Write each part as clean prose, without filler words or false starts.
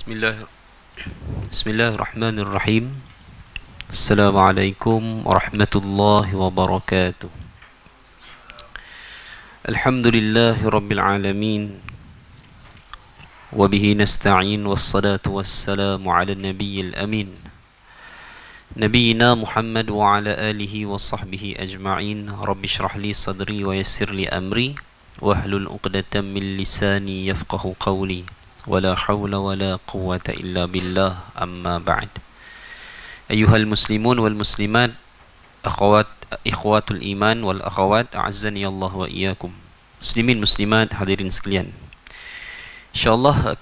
Bismillah, Bismillahirrahmanirrahim. Assalamualaikum warahmatullahi wabarakatuh. Alhamdulillahi rabbil alamin. Wabihi nasta'in, wassalatu wassalamu ala nabiyyil amin, Nabiyyina Muhammad wa ala alihi wa sahbihi ajma'in. Rabbi shrah li sadri wa yassir li amri wahlul uqdatan min lisani yafqahu qawli. Wala hawla wala quwwata illa billah, amma ba'd. Ayuhal muslimun wal muslimat, ikhwatul iman wal akhawat, a'azzani Allah wa iyyakum. Muslimin muslimat, hadirin sekalian, InsyaAllah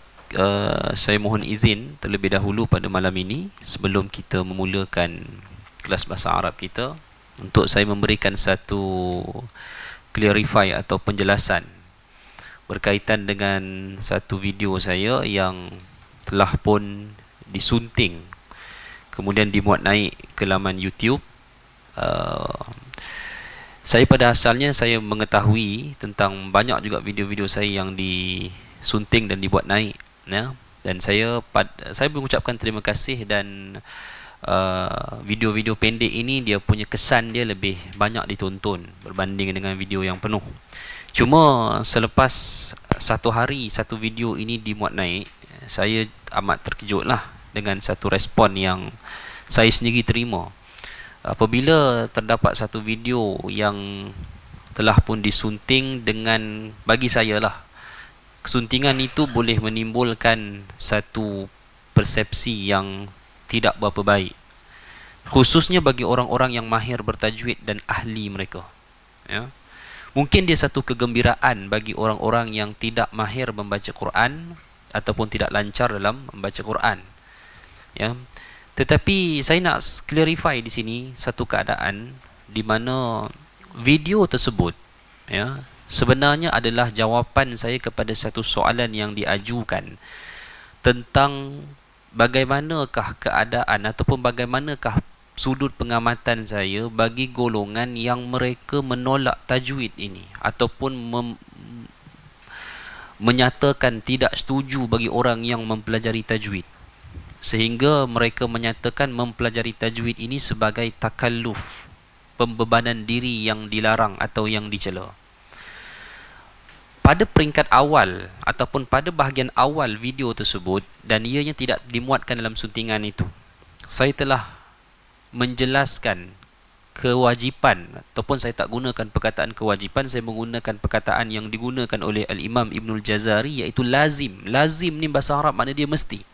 saya mohon izin terlebih dahulu pada malam ini, sebelum kita memulakan kelas bahasa Arab kita, untuk saya memberikan satu clarify atau penjelasan berkaitan dengan satu video saya yang telah pun disunting kemudian dimuat naik ke laman YouTube. Saya pada asalnya saya mengetahui tentang banyak juga video-video saya yang disunting dan dibuat naik, ya? Dan saya mengucapkan terima kasih, dan video-video pendek ini dia punya kesan dia lebih banyak ditonton berbanding dengan video yang penuh. Cuma selepas satu hari satu video ini dimuat naik, saya amat terkejutlah dengan satu respon yang saya sendiri terima. Apabila terdapat satu video yang telah pun disunting dengan, bagi saya lah, kesuntingan itu boleh menimbulkan satu persepsi yang tidak berapa baik, khususnya bagi orang-orang yang mahir bertajwid dan ahli mereka, ya. Mungkin dia satu kegembiraan bagi orang-orang yang tidak mahir membaca Quran ataupun tidak lancar dalam membaca Quran, ya. Tetapi saya nak clarify di sini satu keadaan di mana video tersebut, ya, sebenarnya adalah jawapan saya kepada satu soalan yang diajukan tentang bagaimanakah keadaan ataupun bagaimanakah sudut pengamatan saya bagi golongan yang mereka menolak tajwid ini ataupun menyatakan tidak setuju bagi orang yang mempelajari tajwid, sehingga mereka menyatakan mempelajari tajwid ini sebagai takalluf, pembebanan diri yang dilarang atau yang dicela. Pada peringkat awal ataupun pada bahagian awal video tersebut, dan ianya tidak dimuatkan dalam suntingan itu, saya telah menjelaskan kewajipan, ataupun saya tak gunakan perkataan kewajipan, saya menggunakan perkataan yang digunakan oleh Al-Imam Ibnul Jazari, iaitu lazim. Lazim ni bahasa Arab makna dia mesti,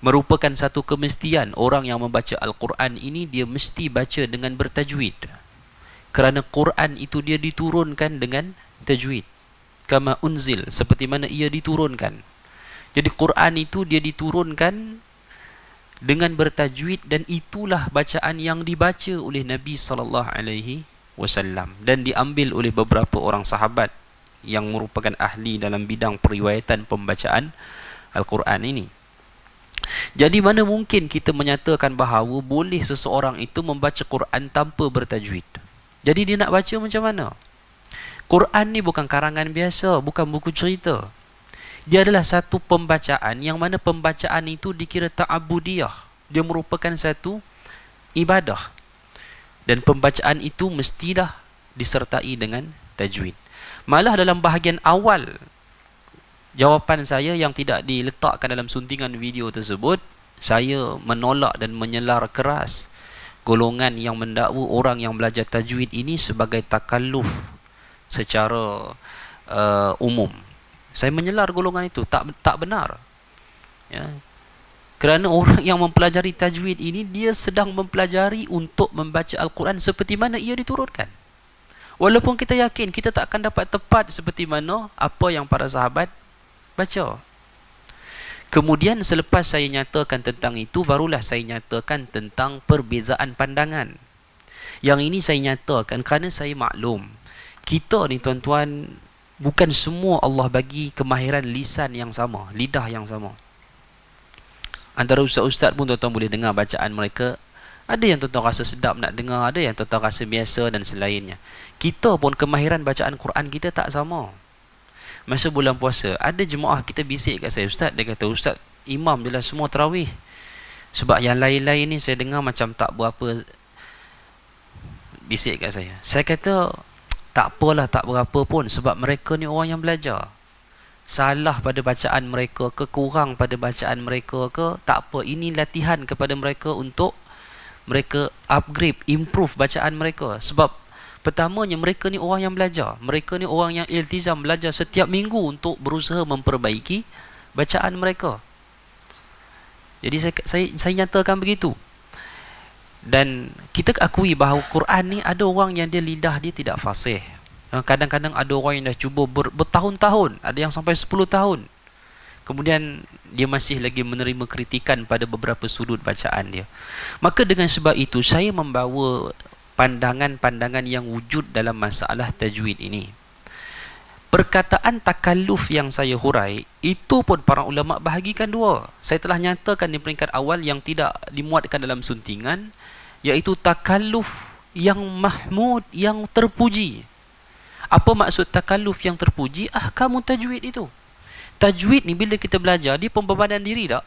merupakan satu kemestian orang yang membaca Al-Quran ini dia mesti baca dengan bertajwid, kerana Quran itu dia diturunkan dengan tajwid, kama unzil, seperti mana ia diturunkan. Jadi Quran itu dia diturunkan dengan bertajwid, dan itulah bacaan yang dibaca oleh Nabi SAW dan diambil oleh beberapa orang sahabat yang merupakan ahli dalam bidang periwayatan pembacaan Al-Quran ini. Jadi mana mungkin kita menyatakan bahawa boleh seseorang itu membaca Quran tanpa bertajwid? Jadi dia nak baca macam mana? Quran ni bukan karangan biasa, bukan buku cerita. Dia adalah satu pembacaan yang mana pembacaan itu dikira ta'abudiyah. Dia merupakan satu ibadah, dan pembacaan itu mestilah disertai dengan tajwid. Malah dalam bahagian awal jawapan saya yang tidak diletakkan dalam suntingan video tersebut, saya menolak dan menyelar keras golongan yang mendakwa orang yang belajar tajwid ini sebagai takalluf secara umum. Saya menyelar golongan itu, tak benar, ya. Kerana orang yang mempelajari tajwid ini dia sedang mempelajari untuk membaca Al-Quran seperti mana ia diturunkan. Walaupun kita yakin kita tak akan dapat tepat seperti mana apa yang para sahabat baca. Kemudian selepas saya nyatakan tentang itu, barulah saya nyatakan tentang perbezaan pandangan. Yang ini saya nyatakan kerana saya maklum kita ni tuan-tuan, bukan semua Allah bagi kemahiran lisan yang sama, lidah yang sama. Antara ustaz-ustaz pun tuan-tuan boleh dengar bacaan mereka, ada yang tuan-tuan rasa sedap nak dengar, ada yang tuan-tuan rasa biasa dan selainnya. Kita pun kemahiran bacaan Quran kita tak sama. Masa bulan puasa, ada jemaah kita bisik kat saya, ustaz, dia kata, ustaz, imam je lah semua tarawih. Sebab yang lain-lain ni saya dengar macam tak berapa bisik kat saya. Saya kata tak apalah, tak berapa pun, sebab mereka ni orang yang belajar. Salah pada bacaan mereka ke, kurang pada bacaan mereka ke, tak apa, ini latihan kepada mereka untuk mereka upgrade, improve bacaan mereka. Sebab pertamanya mereka ni orang yang belajar, mereka ni orang yang iltizam belajar setiap minggu untuk berusaha memperbaiki bacaan mereka. Jadi saya nyatakan begitu. Dan kita akui bahawa Quran ni ada orang yang dia lidah dia tidak fasih. Kadang-kadang ada orang yang dah cuba bertahun-tahun, ada yang sampai 10 tahun. Kemudian dia masih lagi menerima kritikan pada beberapa sudut bacaan dia. Maka dengan sebab itu saya membawa pandangan-pandangan yang wujud dalam masalah tajwid ini. Perkataan takalluf yang saya hurai, itu pun para ulama bahagikan dua. Saya telah nyatakan di peringkat awal yang tidak dimuatkan dalam suntingan, iaitu takalluf yang mahmud, yang terpuji. Apa maksud takalluf yang terpuji? Ahkamu tajwid itu. Tajwid ni bila kita belajar, dia pembebanan diri tak?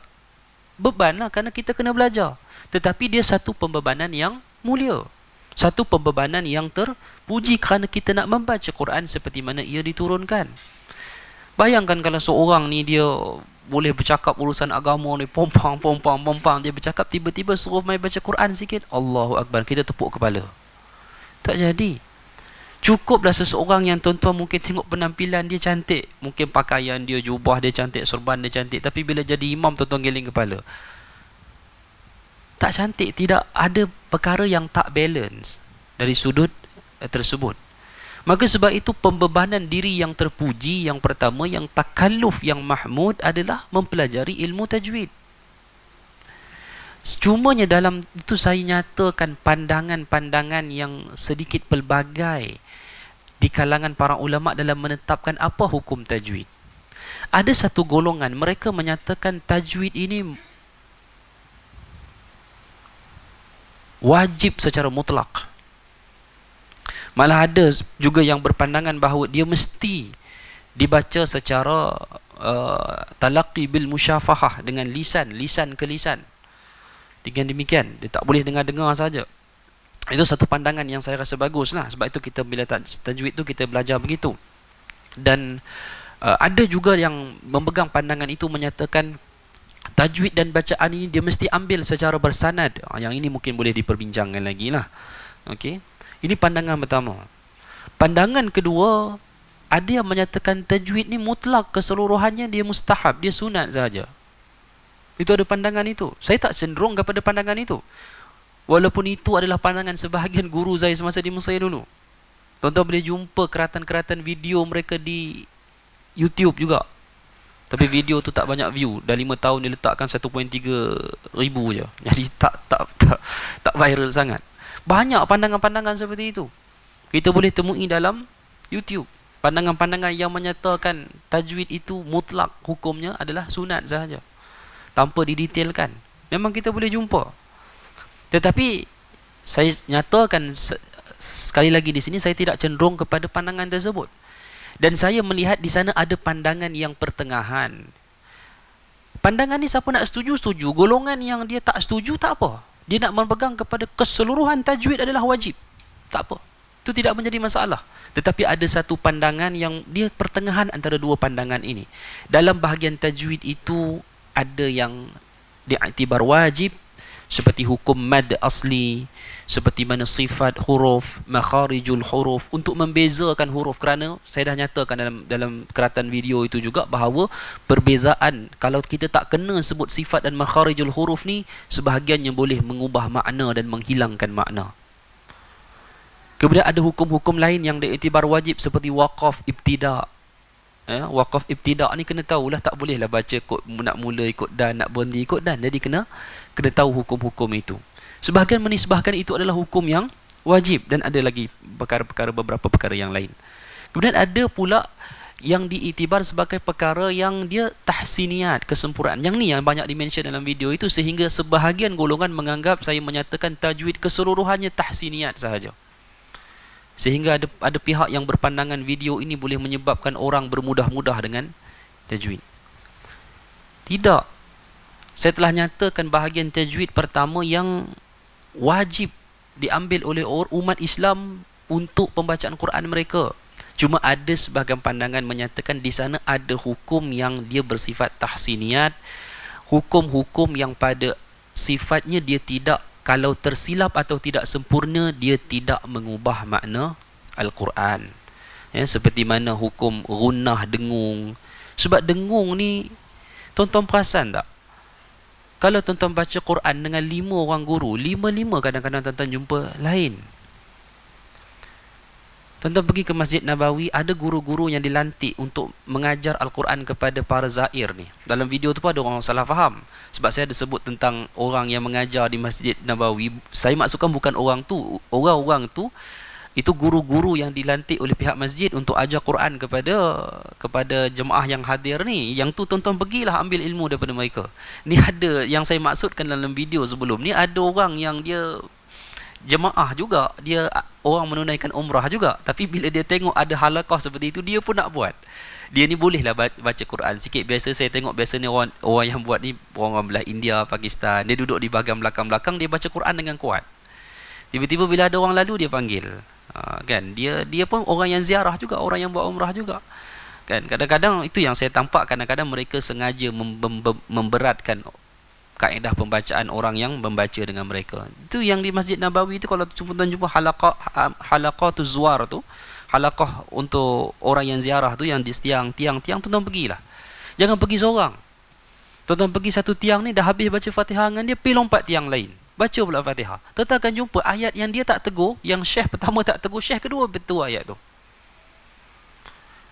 Beban lah, kerana kita kena belajar. Tetapi dia satu pembebanan yang mulia, satu pembebanan yang terpuji, kerana kita nak membaca Quran seperti mana ia diturunkan. Bayangkan kalau seorang ni dia boleh bercakap urusan agama ni, pompang, dia bercakap, tiba-tiba suruh main baca Quran sikit, Allahu Akbar, kita tepuk kepala. Tak jadi. Cukuplah seseorang yang tuan-tuan mungkin tengok penampilan dia cantik, mungkin pakaian dia, jubah dia cantik, serban dia cantik, tapi bila jadi imam tuan-tuan geleng kepala. Tak cantik, tidak ada perkara yang tak balance dari sudut tersebut. Maka sebab itu pembebanan diri yang terpuji yang pertama, yang takalluf yang mahmud adalah mempelajari ilmu tajwid. Cumanya dalam itu saya nyatakan pandangan-pandangan yang sedikit pelbagai di kalangan para ulama dalam menetapkan apa hukum tajwid. Ada satu golongan mereka menyatakan tajwid ini wajib secara mutlak. Malah ada juga yang berpandangan bahawa dia mesti dibaca secara talaqi bil musyafahah, dengan lisan ke lisan. Dengan demikian dia tak boleh dengar-dengar saja. Itu satu pandangan yang saya rasa baguslah. Sebab itu kita bila tajwid tu kita belajar begitu. Dan ada juga yang memegang pandangan itu, menyatakan tajwid dan bacaan ini dia mesti ambil secara bersanad. Yang ini mungkin boleh diperbincangkan lagi lah. Okey. Ini pandangan pertama. Pandangan kedua, ada yang menyatakan tajwid ni mutlak, keseluruhannya dia mustahab, dia sunat saja. Itu ada pandangan itu. Saya tak cenderung kepada pandangan itu. Walaupun itu adalah pandangan sebahagian guru saya semasa di Mesir dulu. Tuan-tuan boleh jumpa keratan-keratan video mereka di YouTube juga. Tapi video tu tak banyak view. Dah 5 tahun dia letakkan 1.3 ribu je. Jadi tak viral sangat. Banyak pandangan-pandangan seperti itu kita boleh temui dalam YouTube. Pandangan-pandangan yang menyatakan tajwid itu mutlak, hukumnya adalah sunat sahaja, tanpa didetailkan. Memang kita boleh jumpa. Tetapi saya nyatakan sekali lagi di sini, saya tidak cenderung kepada pandangan tersebut. Dan saya melihat di sana ada pandangan yang pertengahan. Pandangan ni siapa nak setuju, setuju. Golongan yang dia tak setuju, tak apa. Dia nak memegang kepada keseluruhan tajwid adalah wajib. Tak apa. Itu tidak menjadi masalah. Tetapi ada satu pandangan yang dia pertengahan antara dua pandangan ini. Dalam bahagian tajwid itu ada yang diiktibar wajib, seperti hukum mad asli, seperti mana sifat huruf, makharijul huruf, untuk membezakan huruf. Kerana saya dah nyatakan dalam keratan video itu juga bahawa perbezaan, kalau kita tak kena sebut sifat dan makharijul huruf ni, sebahagiannya boleh mengubah makna dan menghilangkan makna. Kemudian ada hukum-hukum lain yang diiktibar wajib, seperti waqaf ibtida. Waqaf ibtida ni kena tahulah, tak bolehlah baca kod nak mula ikut dan, nak berhenti ikut dan. Jadi kena tahu hukum-hukum itu. Sebahagian menisbahkan itu adalah hukum yang wajib, dan ada lagi beberapa perkara yang lain. Kemudian ada pula yang diiktibar sebagai perkara yang dia tahsiniat, kesempurnaan. Yang ni yang banyak dimention dalam video itu, sehingga sebahagian golongan menganggap saya menyatakan tajwid keseluruhannya tahsiniat sahaja. Sehingga ada pihak yang berpandangan video ini boleh menyebabkan orang bermudah-mudah dengan tajwid. Tidak. Saya telah nyatakan bahagian tajwid pertama yang wajib diambil oleh umat Islam untuk pembacaan Quran mereka. Cuma ada sebahagian pandangan menyatakan di sana ada hukum yang dia bersifat tahsiniyat, hukum-hukum yang pada sifatnya dia tidak, kalau tersilap atau tidak sempurna, dia tidak mengubah makna Al-Quran. Ya, seperti mana hukum gunnah, dengung. Sebab dengung ni, tuan-tuan perasan tak? Kalau tuan-tuan baca Quran dengan 5 orang guru, 5-5 kadang-kadang tuan-tuan jumpa lain. Tuan-tuan pergi ke Masjid Nabawi, ada guru-guru yang dilantik untuk mengajar Al-Quran kepada para zair ni. Dalam video tu pun ada orang salah faham. Sebab saya ada sebut tentang orang yang mengajar di Masjid Nabawi. Saya maksudkan bukan orang tu. Orang-orang tu, itu guru-guru yang dilantik oleh pihak masjid untuk ajar Quran kepada jemaah yang hadir ni. Yang tu tuan-tuan pergilah ambil ilmu daripada mereka. Ni ada yang saya maksudkan dalam video sebelum ni, ada orang yang dia jemaah juga, dia orang menunaikan umrah juga, tapi bila dia tengok ada halaqah seperti itu, dia pun nak buat. Dia ni bolehlah baca Quran sikit. Biasa saya tengok, biasa ni orang yang buat ni orang belah India, Pakistan, dia duduk di bahagian belakang-belakang, dia baca Quran dengan kuat. Tiba-tiba bila ada orang lalu, dia panggil. Kan, dia pun orang yang ziarah juga, orang yang buat umrah juga. Kan, kadang-kadang itu yang saya tampak, kadang-kadang mereka sengaja memberatkan kaedah pembacaan orang yang membaca dengan mereka. Itu yang di Masjid Nabawi itu, kalau tuan-tuan jumpa halaqatuz zuwar tu, halaqah untuk orang yang ziarah tu, yang di tiang-tiang, tuan-tuan pergilah. Jangan pergi seorang. Tuan-tuan pergi satu tiang ni, dah habis baca Fatihah dengan dia, pergi lompat tiang lain, baca pula Fatihah. Tuan-tuan akan jumpa ayat yang dia tak tegur, yang syekh pertama tak tegur, syekh kedua betul ayat tu.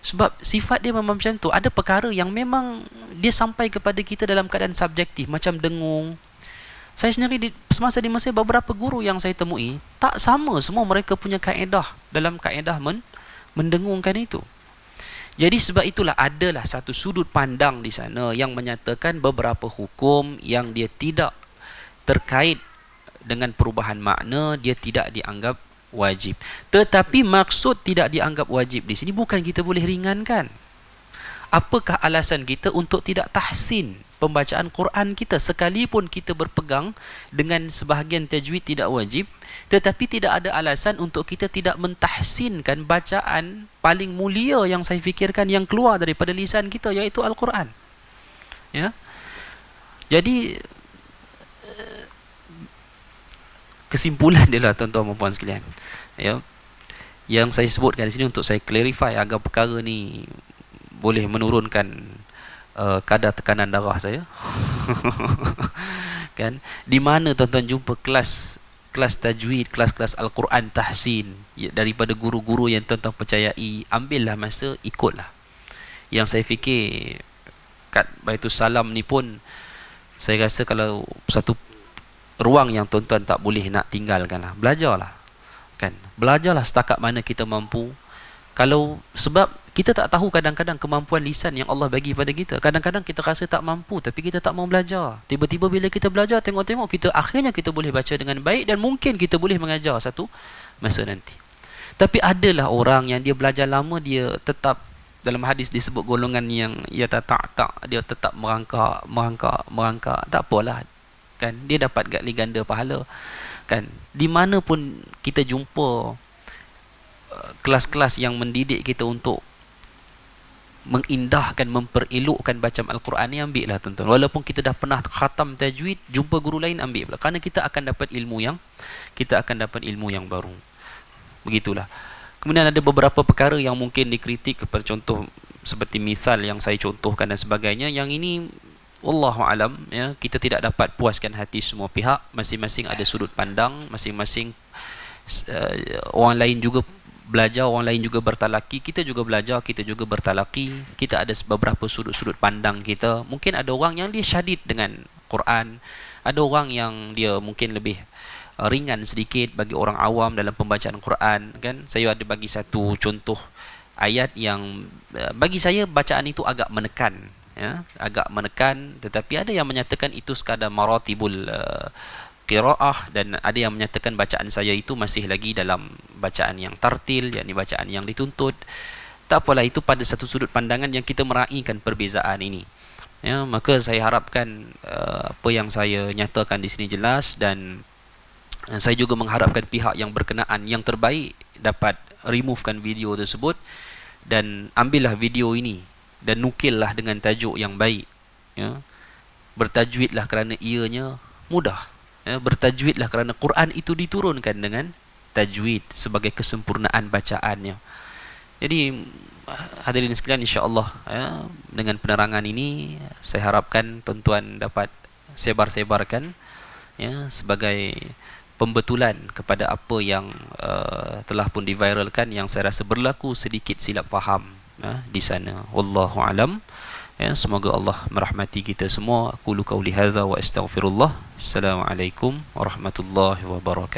Sebab sifat dia memang macam tu. Ada perkara yang memang dia sampai kepada kita dalam keadaan subjektif, macam dengung. Saya sendiri semasa di Mesir, beberapa guru yang saya temui tak sama semua mereka punya kaedah dalam kaedah mendengungkan itu. Jadi sebab itulah adalah satu sudut pandang di sana yang menyatakan beberapa hukum yang dia tidak terkait dengan perubahan makna, dia tidak dianggap wajib. Tetapi maksud tidak dianggap wajib di sini bukan kita boleh ringankan. Apakah alasan kita untuk tidak tahsin pembacaan Quran kita, sekalipun kita berpegang dengan sebahagian tajwid tidak wajib, tetapi tidak ada alasan untuk kita tidak mentahsinkan bacaan paling mulia yang saya fikirkan yang keluar daripada lisan kita, iaitu Al-Quran. Ya. Jadi kesimpulan dia lah, tuan-tuan dan puan sekalian, ya, yang saya sebutkan di sini untuk saya clarify agar perkara ni boleh menurunkan kadar tekanan darah saya. Kan, di mana tuan-tuan jumpa kelas tajwid, kelas-kelas Al-Quran tahsin daripada guru-guru yang tuan-tuan percayai, ambillah masa, ikutlah. Yang saya fikir kat Baitus Salam ni pun, saya rasa kalau satu ruang yang tuan-tuan tak boleh nak tinggalkanlah. Belajarlah. Kan? Belajarlah setakat mana kita mampu. Kalau sebab kita tak tahu kadang-kadang kemampuan lisan yang Allah bagi pada kita. Kadang-kadang kita rasa tak mampu tapi kita tak mau belajar. Tiba-tiba bila kita belajar, tengok-tengok akhirnya kita boleh baca dengan baik, dan mungkin kita boleh mengajar satu masa nanti. Tapi adalah orang yang dia belajar lama, dia tetap, dalam hadis disebut golongan yang ia tak, dia tetap merangkak. Tak apalah. Kan, dia dapat ganda pahala. Kan, di mana pun kita jumpa kelas-kelas yang mendidik kita untuk mengindahkan, memperelokkan bacaan Al-Quran ni, ambil lah tuan-tuan. Walaupun kita dah pernah khatam tajwid, jumpa guru lain, ambil pula. Kerana kita akan dapat ilmu yang baru. Begitulah. Kemudian ada beberapa perkara yang mungkin dikritik, seperti contoh seperti misal yang saya contohkan dan sebagainya. Yang ini wallahu alam, ya, kita tidak dapat puaskan hati semua pihak. Masing-masing ada sudut pandang, masing-masing orang lain juga belajar, orang lain juga bertalaki, kita juga belajar, kita juga bertalaki. Kita ada beberapa sudut-sudut pandang kita. Mungkin ada orang yang dia syadid dengan Quran, ada orang yang dia mungkin lebih ringan sedikit bagi orang awam dalam pembacaan Quran. Kan, saya ada bagi satu contoh ayat yang bagi saya bacaan itu agak menekan, ya, agak menekan, tetapi ada yang menyatakan itu sekadar maratibul qiraah, dan ada yang menyatakan bacaan saya itu masih lagi dalam bacaan yang tartil, yakni bacaan yang dituntut. Tak apalah, itu pada satu sudut pandangan yang kita meraihkan perbezaan ini. Ya, maka saya harapkan apa yang saya nyatakan di sini jelas, dan saya juga mengharapkan pihak yang berkenaan yang terbaik dapat removekan video tersebut dan ambillah video ini dan nukillah dengan tajuk yang baik, ya. Bertajwidlah kerana ianya mudah, ya. Bertajwidlah kerana Quran itu diturunkan dengan tajwid sebagai kesempurnaan bacaannya. Jadi hadirin sekalian, insya-Allah, ya, dengan penerangan ini saya harapkan tuan-tuan dapat sebar-sebarkan, ya, sebagai pembetulan kepada apa yang telah pun diviralkan, yang saya rasa berlaku sedikit silap faham, ya, di sana. Wallahu alam. Ya, semoga Allah merahmati kita semua. Aku qauli hadza wa astaghfirullah. Assalamualaikum warahmatullahi wabarakatuh.